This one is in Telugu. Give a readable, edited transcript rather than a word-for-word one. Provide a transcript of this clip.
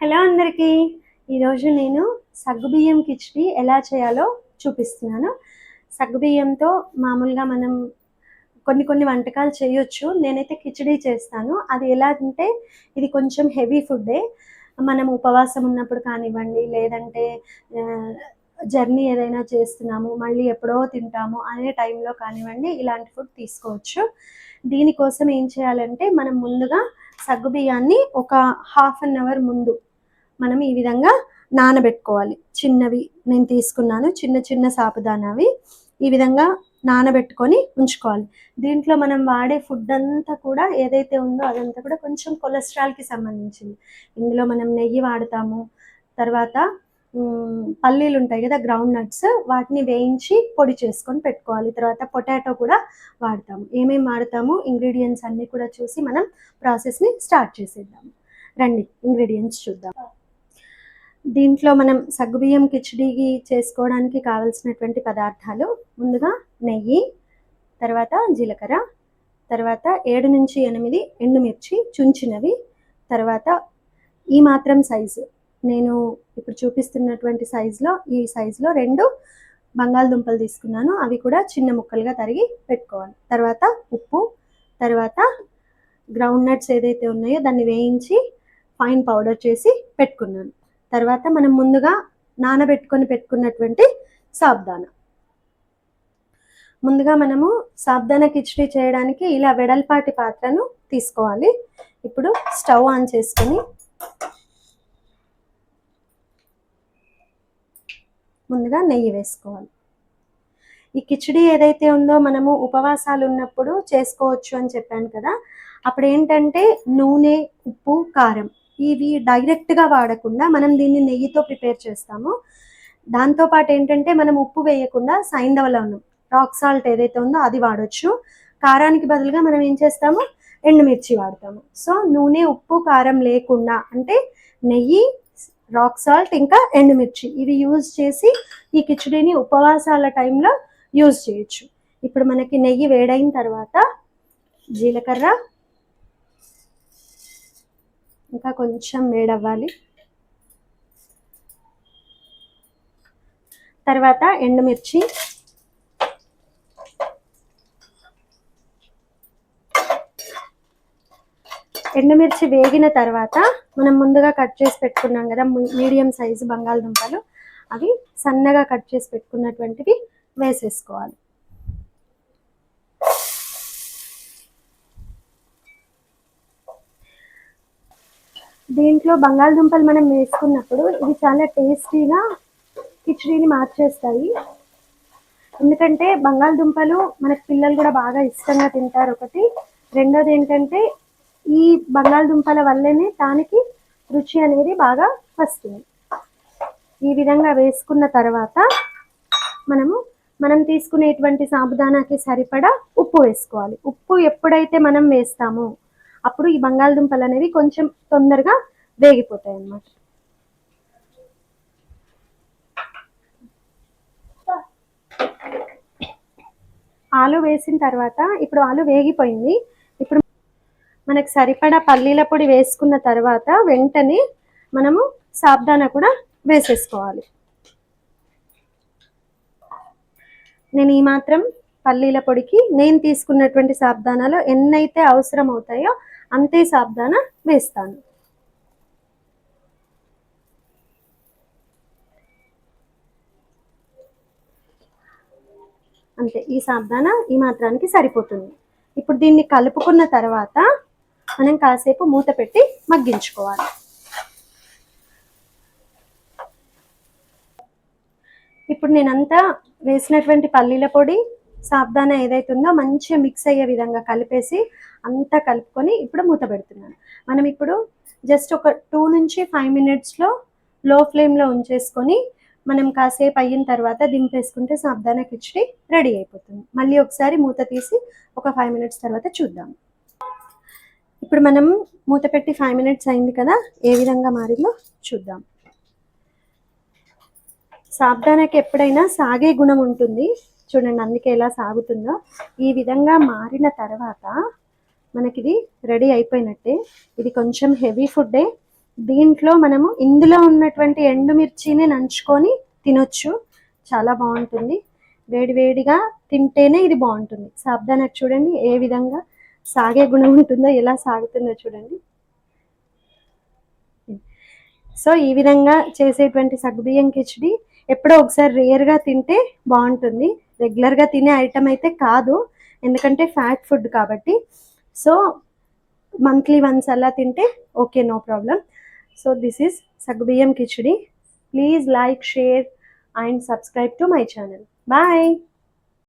హలో అందరికీ. ఈరోజు నేను సగ్గుబియ్యం కిచిడి ఎలా చేయాలో చూపిస్తున్నాను. సగ్గుబియ్యంతో మామూలుగా మనం కొన్ని వంటకాలు చేయొచ్చు. నేనైతే కిచిడి చేస్తాను. అది ఎలా అంటే ఇది కొంచెం హెవీ ఫుడ్డే. మనం ఉపవాసం ఉన్నప్పుడు కానివ్వండి, లేదంటే ఆహ్, జర్నీ ఏదైనా చేస్తున్నాము, మళ్ళీ ఎప్పుడో తింటాము అనే టైంలో కానివ్వండి, ఇలాంటి ఫుడ్ తీసుకోవచ్చు. దీనికోసం ఏం చేయాలంటే మనం ముందుగా సగ్గుబియ్యాన్ని ఒక హాఫ్ అన్ అవర్ ముందు మనం ఈ విధంగా నానబెట్టుకోవాలి. చిన్నవి నేను తీసుకున్నాను, చిన్న చిన్న సాబుదానావి. ఈ విధంగా నానబెట్టుకొని ఉంచుకోవాలి. దీంట్లో మనం వాడే ఫుడ్ అంతా కూడా ఏదైతే ఉందో అదంతా కూడా కొంచెం కొలెస్ట్రాల్కి సంబంధించింది. ఇందులో మనం నెయ్యి వాడతాము, తర్వాత పల్లీలు ఉంటాయి కదా, గ్రౌండ్ నట్స్, వాటిని వేయించి పొడి చేసుకొని పెట్టుకోవాలి. తర్వాత పొటాటో కూడా వాడతాము. ఏమేమి వాడతాము ఇంగ్రీడియంట్స్ అన్నీ కూడా చూసి మనం ప్రాసెస్ని స్టార్ట్ చేసేద్దాము. రండి ఇంగ్రీడియంట్స్ చూద్దాం. దీంట్లో మనం సగ్గుబియ్యం కిచిడికి చేసుకోవడానికి కావలసినటువంటి పదార్థాలు: ముందుగా నెయ్యి, తర్వాత జీలకర్ర, తర్వాత 7 నుంచి 8 ఎండుమిర్చి చుంచినవి, తర్వాత ఈ మాత్రం సైజు, నేను ఇప్పుడు చూపిస్తున్నటువంటి ఈ సైజులో 2 బంగాళదుంపలు తీసుకున్నాను. అవి కూడా చిన్న ముక్కలుగా తరిగి పెట్టుకోవాలి. తర్వాత ఉప్పు, తర్వాత గ్రౌండ్ నట్స్ ఏదైతే ఉన్నాయో దాన్ని వేయించి ఫైన్ పౌడర్ చేసి పెట్టుకున్నాను. తర్వాత మనం ముందుగా పెట్టుకున్నటువంటి సాబ్దానా. ముందుగా మనము సాబ్దానా కిచిడి చేయడానికి ఇలా వెడల్పాటి పాత్రను తీసుకోవాలి. ఇప్పుడు స్టవ్ ఆన్ చేసుకొని ముందుగా నెయ్యి వేసుకోవాలి. ఈ కిచిడి ఏదైతే ఉందో మనము ఉపవాసాలు ఉన్నప్పుడు చేసుకోవచ్చు అని చెప్పాను కదా. అప్పుడు ఏంటంటే నూనె, ఉప్పు, కారం ఇవి డైరెక్ట్గా వాడకుండా మనం దీన్ని నెయ్యితో ప్రిపేర్ చేస్తాము. దాంతోపాటు ఏంటంటే మనం ఉప్పు వేయకుండా సైంధవ లవణం, రాక్ సాల్ట్ ఏదైతే ఉందో అది వాడచ్చు. కారానికి బదులుగా మనం ఏం చేస్తాము, ఎండుమిర్చి వాడతాము. సో నూనె, ఉప్పు, కారం లేకుండా అంటే నెయ్యి, రాక్ సాల్ట్ ఇంకా ఎండుమిర్చి ఇవి యూజ్ చేసి ఈ కిచిడిని ఉపవాసాల టైంలో యూజ్ చేయొచ్చు. ఇప్పుడు మనకి నెయ్యి వేడైన తర్వాత జీలకర్ర ఇంకా కొంచెం వేడవ్వాలి. తర్వాత ఎండుమిర్చి, ఎండుమిర్చి వేగిన తర్వాత మనం ముందుగా కట్ చేసి పెట్టుకున్నాం కదా మీడియం సైజు బంగాళదుంపలు, అవి సన్నగా కట్ చేసి పెట్టుకున్నటువంటివి వేసేసుకోవాలి. దీంట్లో బంగాళదుంపలు మనం వేసుకున్నప్పుడు ఇవి చాలా టేస్టీగా కిచిడీని మార్చేస్తాయి. ఎందుకంటే బంగాళదుంపలు మనకి పిల్లలు కూడా బాగా ఇష్టంగా తింటారు ఒకటి. రెండోది ఏంటంటే ఈ బంగాళదుంపల వల్లనే దానికి రుచి అనేది బాగా వస్తుంది. ఈ విధంగా వేసుకున్న తర్వాత మనం తీసుకునేటువంటి సాబుదానాకి సరిపడా ఉప్పు వేసుకోవాలి. ఉప్పు ఎప్పుడైతే మనం వేస్తామో అప్పుడు ఈ బంగాళదుంపలు అనేవి కొంచెం తొందరగా వేగిపోతాయి అన్నమాట. ఆలు వేసిన తర్వాత ఇప్పుడు ఆలు వేగిపోయింది. ఇప్పుడు మనకు సరిపడా పల్లీల పొడి వేసుకున్న తర్వాత వెంటనే మనము సాబ్దానా కూడా వేసేసుకోవాలి. నేను ఈ మాత్రం పల్లీల పొడికి నేను తీసుకున్నటువంటి సాబ్దానాలో ఎన్నైతే అవసరం అవుతాయో అంతే సాబ్దానా వేస్తాను. అంతే, ఈ సాబ్దానా ఈ మాత్రానికి సరిపోతుంది. ఇప్పుడు దీన్ని కలుపుకున్న తర్వాత మనం కాసేపు మూత పెట్టి మగ్గించుకోవాలి. ఇప్పుడు నేనంతా వేసినటువంటి పల్లీల పొడి, సాబ్దానా ఏదైతే ఉందో మంచిగా మిక్స్ అయ్యే విధంగా కలిపేసి అంతా కలుపుకొని ఇప్పుడు మూత పెడుతున్నాను. మనం ఇప్పుడు జస్ట్ ఒక 2 నుంచి 5 మినిట్స్లో లో ఫ్లేమ్లో ఉంచేసుకొని మనం కాసేపు అయిన తర్వాత దింపేసుకుంటే సాబ్దానా కిచిడి రెడీ అయిపోతుంది. మళ్ళీ ఒకసారి మూత తీసి ఒక 5 మినిట్స్ తర్వాత చూద్దాం. ఇప్పుడు మనం మూత పెట్టి 5 మినిట్స్ అయింది కదా, ఏ విధంగా మారిందో చూద్దాం. సాబ్దానాకి ఎప్పుడైనా సాగే గుణం ఉంటుంది, చూడండి అందుకే ఎలా సాగుతుందో. ఈ విధంగా మారిన తర్వాత మనకి ఇది రెడీ అయిపోయినట్టే. ఇది కొంచెం హెవీ ఫుడ్డే, దీంట్లో మనము ఇందులో ఉన్నటువంటి ఎండుమిర్చిని నంచుకొని తినొచ్చు, చాలా బాగుంటుంది. వేడి వేడిగా తింటేనే ఇది బాగుంటుంది. సాబ్దానా చూడండి ఏ విధంగా సాగే గుణం ఉంటుందో, ఎలా సాగుతుందో చూడండి. సో ఈ విధంగా చేసేటువంటి సగ్గుబియ్యం కిచిడి ఎప్పుడో ఒకసారి రేర్గా తింటే బాగుంటుంది. రెగ్యులర్గా తినే ఐటమ్ అయితే కాదు, ఎందుకంటే ఫ్యాట్ ఫుడ్ కాబట్టి. సో మంత్లీ వన్స్ అలా తింటే okay, no problem. So this is సగ్గుబియ్యం khichdi. Please like, share and subscribe to my channel. Bye.